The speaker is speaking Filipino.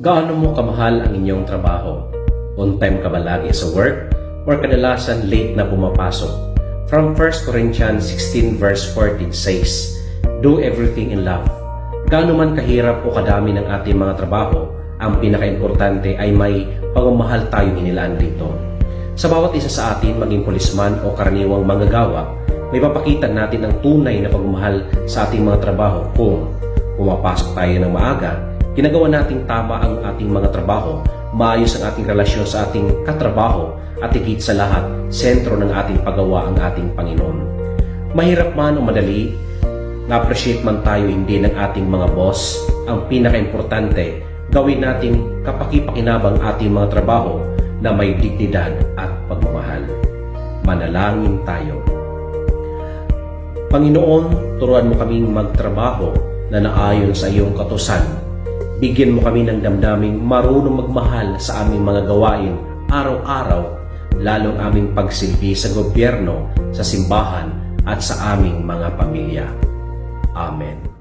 Gaano mo kamahal ang inyong trabaho? On time ka ba lagi sa work? Or kadalasan late na pumapasok? From 1 Corinthians 16 verse 14 says, "Do everything in love." Gaano man kahirap o kadami ng ating mga trabaho, ang pinaka-importante ay may pagmamahal tayong inilaan dito. Sa bawat isa sa atin, maging pulisman o karaniwang manggagawa, may papakita natin ang tunay na pagmamahal sa ating mga trabaho kung pumapasok tayo ng maaga, ginagawa nating tama ang ating mga trabaho, maayos ang ating relasyon sa ating katrabaho, at higit sa lahat, sentro ng ating paggawa ang ating Panginoon. Mahirap man o madali, na-appreciate man tayo hindi ng ating mga boss, ang pinaka-importante, gawin nating kapaki-pakinabang ating mga trabaho na may dignidad at pagmamahal. Manalangin tayo. Panginoon, turuan mo kaming magtrabaho na naayon sa iyong kautusan. Bigyan mo kami ng damdaming marunong magmahal sa aming mga gawain araw-araw, lalong aming pagsilbi sa gobyerno, sa simbahan at sa aming mga pamilya. Amen.